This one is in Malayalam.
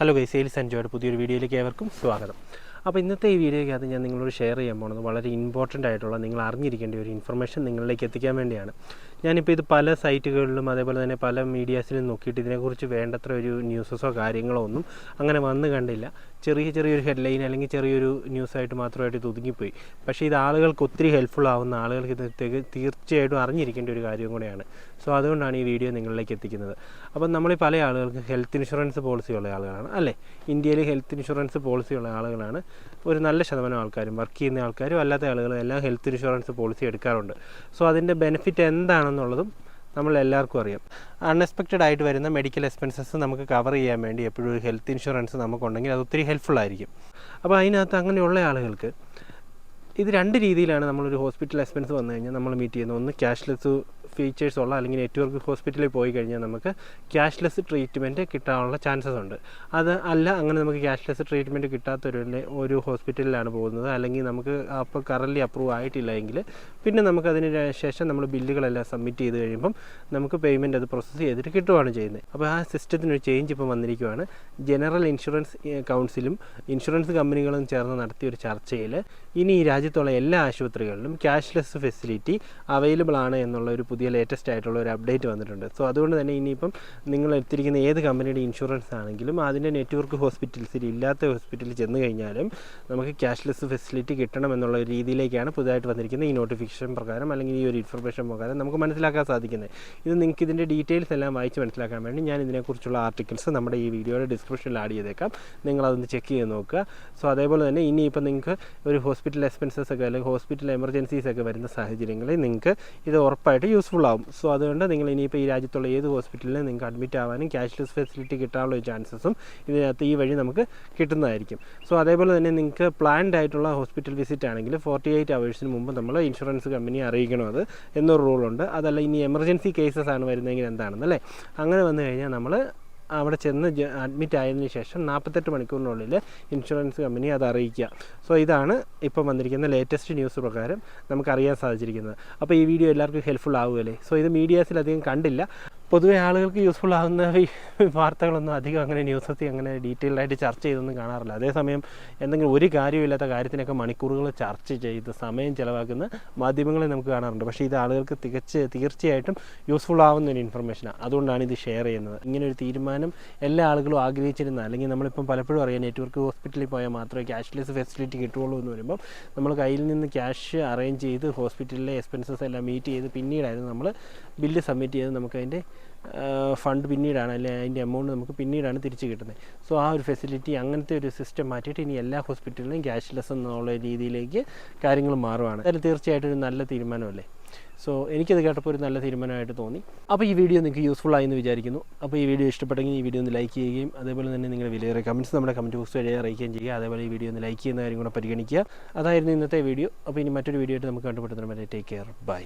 ഹലോ ഗൈസ്, സെയിൽസ് ആൻഡ് ജോയുടെ പുതിയൊരു വീഡിയോയിലേക്ക് ഏവർക്കും സ്വാഗതം. അപ്പോൾ ഇന്നത്തെ ഈ വീഡിയോയ്ക്കകത്ത് ഞാൻ നിങ്ങളോട് ഷെയർ ചെയ്യാൻ പോകുന്നത് വളരെ ഇമ്പോർട്ടൻ്റ് ആയിട്ടുള്ള നിങ്ങൾ അറിഞ്ഞിരിക്കേണ്ട ഒരു ഇൻഫർമേഷൻ നിങ്ങളിലേക്ക് എത്തിക്കാൻ വേണ്ടിയാണ്. ഞാനിപ്പോൾ ഇത് പല സൈറ്റുകളിലും അതേപോലെ തന്നെ പല മീഡിയാസിലും നോക്കിയിട്ട് ഇതിനെക്കുറിച്ച് വേണ്ടത്ര ഒരു ന്യൂസസോ കാര്യങ്ങളോ ഒന്നും അങ്ങനെ വന്ന് കണ്ടില്ല. ചെറിയൊരു ഹെഡ്ലൈൻ അല്ലെങ്കിൽ ചെറിയൊരു ന്യൂസായിട്ട് മാത്രമായിട്ട് ഇത് ഒതുങ്ങിപ്പോയി. പക്ഷേ ഇത് ആളുകൾക്ക് ഒത്തിരി ഹെൽപ്ഫുൾ ആവുന്ന, ആളുകൾക്ക് ഇത് തീർച്ചയായിട്ടും അറിഞ്ഞിരിക്കേണ്ട ഒരു കാര്യം കൂടെയാണ്. സോ അതുകൊണ്ടാണ് ഈ വീഡിയോ നിങ്ങളിലേക്ക് എത്തിക്കുന്നത്. അപ്പം നമ്മൾ പല ആളുകൾക്ക് ഹെൽത്ത് ഇൻഷുറൻസ് പോളിസി ഉള്ള ആളുകളാണ് അല്ലേ? ഇന്ത്യയിൽ ഹെൽത്ത് ഇൻഷുറൻസ് പോളിസി ഉള്ള ആളുകളാണ് ഒരു നല്ല ശതമാനം ആൾക്കാരും. വർക്ക് ചെയ്യുന്ന ആൾക്കാരും അല്ലാത്ത ആളുകളും എല്ലാം ഹെൽത്ത് ഇൻഷുറൻസ് പോളിസി എടുക്കാറുണ്ട്. സോ അതിൻ്റെ ബെനിഫിറ്റ് എന്താണെന്നുള്ളതും നമ്മളെല്ലാവർക്കും അറിയാം. അൺഎക്സ്പെക്റ്റഡ് ആയിട്ട് വരുന്ന മെഡിക്കൽ എക്സ്പെൻസസ് നമുക്ക് കവർ ചെയ്യാൻ വേണ്ടി എപ്പോഴും ഒരു ഹെൽത്ത് ഇൻഷുറൻസ് നമുക്കുണ്ടെങ്കിൽ അത് ഒത്തിരി ഹെൽപ്ഫുള്ളായിരിക്കും. അപ്പോൾ അതിനകത്ത് അങ്ങനെയുള്ള ആളുകൾക്ക് ഇത് രണ്ട് രീതിയിലാണ് നമ്മളൊരു ഹോസ്പിറ്റൽ എക്സ്പെൻസ് വന്നു കഴിഞ്ഞാൽ നമ്മൾ മീറ്റ് ചെയ്യുന്നത്. ഒന്ന് ക്യാഷ്ലെസ് ഫീച്ചേഴ്സ് ഉള്ള അല്ലെങ്കിൽ നെറ്റ്വർക്ക് ഹോസ്പിറ്റലിൽ പോയി കഴിഞ്ഞാൽ നമുക്ക് ക്യാഷ്ലെസ് ട്രീറ്റ്മെൻറ്റ് കിട്ടാനുള്ള ചാൻസസ് ഉണ്ട്. അത് അല്ല, അങ്ങനെ നമുക്ക് ക്യാഷ്ലെസ് ട്രീറ്റ്മെൻറ്റ് കിട്ടാത്തൊരു ഹോസ്പിറ്റലിലാണ് പോകുന്നത്, അല്ലെങ്കിൽ നമുക്ക് അപ്പോൾ കറൻറ്റ്ലി അപ്രൂവ് ആയിട്ടില്ല എങ്കിൽ പിന്നെ നമുക്കതിന് ശേഷം നമ്മൾ ബില്ലുകളെല്ലാം സബ്മിറ്റ് ചെയ്ത് കഴിയുമ്പം നമുക്ക് പേയ്മെൻറ്റ് അത് പ്രോസസ്സ് ചെയ്തിട്ട് കിട്ടുകയാണ് ചെയ്യുന്നത്. അപ്പോൾ ആ സിസ്റ്റത്തിനൊരു ചേഞ്ച് ഇപ്പോൾ വന്നിരിക്കുകയാണ്. ജനറൽ ഇൻഷുറൻസ് കൗൺസിലും ഇൻഷുറൻസ് കമ്പനികളും ചേർന്ന് നടത്തിയൊരു ചർച്ചയിൽ ഇനി ഈ രാജ്യത്തുള്ള എല്ലാ ആശുപത്രികളിലും ക്യാഷ്ലെസ് ഫെസിലിറ്റി അവൈലബിൾ ആണ് എന്നുള്ള ഒരു പുതിയ ലേറ്റസ്റ്റ് ആയിട്ടുള്ള ഒരു അപ്ഡേറ്റ് വന്നിട്ടുണ്ട്. സോ അതുകൊണ്ട് തന്നെ ഇനിയിപ്പം നിങ്ങൾ എടുത്തിരിക്കുന്ന ഏത് കമ്പനിയുടെ ഇൻഷുറൻസ് ആണെങ്കിലും അതിൻ്റെ നെറ്റ്വർക്ക് ഹോസ്പിറ്റൽസിൽ ഇല്ലാത്ത ഹോസ്പിറ്റലിൽ ചെന്ന് കഴിഞ്ഞാലും നമുക്ക് ക്യാഷ്ലെസ് ഫെസിലിറ്റി കിട്ടണം എന്നുള്ള ഒരു രീതിയിലേക്കാണ് പുതുതായിട്ട് വന്നിരിക്കുന്നത്. ഈ നോട്ടിഫിക്കേഷൻ പ്രകാരം അല്ലെങ്കിൽ ഈ ഒരു ഇൻഫർമേഷൻ പ്രകാരം നമുക്ക് മനസ്സിലാക്കാൻ സാധിക്കുന്നത്. ഇത് നിങ്ങൾക്ക് ഇതിൻ്റെ ഡീറ്റെയിൽസ് എല്ലാം വായിച്ച് മനസ്സിലാക്കാൻ വേണ്ടി ഞാൻ ഇതിനെക്കുറിച്ചുള്ള ആർട്ടിക്കിൾസ് നമ്മുടെ ഈ വീഡിയോയുടെ ഡിസ്ക്രിപ്ഷനിൽ ആഡ് ചെയ്തേക്കാം. നിങ്ങളതൊന്ന് ചെക്ക് ചെയ്ത് നോക്കുക. സോ അതേപോലെ തന്നെ ഇനിയിപ്പോൾ നിങ്ങൾക്ക് ഒരു ഹോസ്പിറ്റൽ എക്സ്പെൻസസ് ഒക്കെ അല്ലെങ്കിൽ ഹോസ്പിറ്റൽ എമർജൻസീസ് ഒക്കെ വരുന്ന സാഹചര്യങ്ങളിൽ നിങ്ങൾക്ക് ഇത് ഉറപ്പായിട്ട് യൂസ്ഫുൾ ആവും. സോ അതുകൊണ്ട് നിങ്ങൾ ഇനിയിപ്പോൾ ഈ രാജ്യത്തുള്ള ഏത് ഹോസ്പിറ്റലിലും നിങ്ങൾക്ക് അഡ്മിറ്റ് ആവാനും ക്യാഷ്ലെസ് ഫെസിലിറ്റി കിട്ടാനുള്ള ഒരു ചാൻസസും ഇതിനകത്ത് ഈ വഴി നമുക്ക് കിട്ടുന്നതായിരിക്കും. സോ അതേപോലെ തന്നെ നിങ്ങൾക്ക് പ്ലാൻഡ് ആയിട്ടുള്ള ഹോസ്പിറ്റൽ വിസിറ്റ് ആണെങ്കിൽ 48 hours മുമ്പ് നമ്മൾ ഇൻഷുറൻസ് കമ്പനിയെ അറിയിക്കണം അത് എന്നൊരു റൂളുണ്ട്. അതല്ല ഇനി എമർജൻസി കേസസ് ആണ് വരുന്നതെങ്കിൽ എന്താണെന്നല്ലേ, അങ്ങനെ വന്നു കഴിഞ്ഞാൽ നമ്മൾ അവിടെ ചെന്ന് അഡ്മിറ്റ് ആയതിനു ശേഷം 48 മണിക്കൂറിനുള്ളിൽ ഇൻഷുറൻസ് കമ്പനി അത് അറിയിക്കുക. സോ ഇതാണ് ഇപ്പം വന്നിരിക്കുന്ന ലേറ്റസ്റ്റ് ന്യൂസ് പ്രകാരം നമുക്കറിയാൻ സാധിച്ചിരിക്കുന്നത്. അപ്പോൾ ഈ വീഡിയോ എല്ലാവർക്കും ഹെൽപ്ഫുൾ ആവുമല്ലേ? സോ ഇത് മീഡിയാസിൽ അധികം കണ്ടില്ല. പൊതുവെ ആളുകൾക്ക് യൂസ്ഫുൾ ആകുന്ന വാർത്തകളൊന്നും അധികം അങ്ങനെ ന്യൂസത്തിൽ അങ്ങനെ ഡീറ്റെയിൽഡായിട്ട് ചർച്ച ചെയ്തൊന്നും കാണാറില്ല. അതേസമയം എന്തെങ്കിലും ഒരു കാര്യമില്ലാത്ത കാര്യത്തിനൊക്കെ മണിക്കൂറുകൾ ചർച്ച ചെയ്ത് സമയം ചിലവാക്കുന്ന മാധ്യമങ്ങളെ നമുക്ക് കാണാറുണ്ട്. പക്ഷേ ഇത് ആളുകൾക്ക് തീർച്ചയായിട്ടും യൂസ്ഫുൾ ആവുന്ന ഒരു ഇൻഫർമേഷനാണ്. അതുകൊണ്ടാണ് ഇത് ഷെയർ ചെയ്യുന്നത്. ഇങ്ങനൊരു തീരുമാനം എല്ലാ ആളുകളും ആഗ്രഹിച്ചിരുന്ന, അല്ലെങ്കിൽ നമ്മളിപ്പം പലപ്പോഴും അറിയാം നെറ്റ്വർക്ക് ഹോസ്പിറ്റലിൽ പോയാൽ മാത്രമേ ക്യാഷ്ലെസ് ഫെസിലിറ്റി കിട്ടുകയുള്ളൂ എന്ന് വരുമ്പം നമ്മൾ കയ്യിൽ നിന്ന് ക്യാഷ് അറേഞ്ച് ചെയ്ത് ഹോസ്പിറ്റലിലെ എക്സ്പെൻസസ് എല്ലാം മീറ്റ് ചെയ്ത് പിന്നീടായിരുന്നു നമ്മൾ ബില്ല് സബ്മിറ്റ് ചെയ്ത് നമുക്കതിൻ്റെ ഫണ്ട് പിന്നീടാണ്, അല്ലെങ്കിൽ അതിൻ്റെ എമൗണ്ട് നമുക്ക് പിന്നീടാണ് തിരിച്ച് കിട്ടുന്നത്. സോ ആ ഒരു ഫെസിലിറ്റി, അങ്ങനത്തെ ഒരു സിസ്റ്റം മാറ്റിയിട്ട് ഇനി എല്ലാ ഹോസ്പിറ്റലിലും ക്യാഷ്ലെസ് എന്നുള്ള രീതിയിലേക്ക് കാര്യങ്ങൾ മാറുകയാണ്. അത് തീർച്ചയായിട്ടും ഒരു നല്ല തീരുമാനമല്ലേ? സോ എനിക്കത് കേട്ടപ്പോൾ ഒരു നല്ല തീരുമാനമായിട്ട് തോന്നി. അപ്പോൾ ഈ വീഡിയോ നിങ്ങൾക്ക് യൂസ്ഫുൾ ആയെന്ന് വിചാരിക്കുന്നു. അപ്പോൾ ഈ വീഡിയോ ഇഷ്ടപ്പെട്ടെങ്കിൽ ഈ വീഡിയോ ഒന്ന് ലൈക്ക് ചെയ്യുകയും അതേപോലെ തന്നെ നിങ്ങളുടെ വിലയേറിയ കമൻറ്റ്സ് നമ്മുടെ കമൻറ്റ് ബോക്സ് വഴി അറിയിക്കുകയും ചെയ്യുക. അതേപോലെ ഈ വീഡിയോ ഒന്ന് ലൈക്ക് ചെയ്യുന്ന കാര്യം കൂടെ പരിഗണിക്കുക. അതായിരുന്നു ഇന്നത്തെ വീഡിയോ. അപ്പോൾ ഇനി മറ്റൊരു വീഡിയോ ആയിട്ട് നമുക്ക് കണ്ടുപിടുത്തണം വരെ. Take care, by.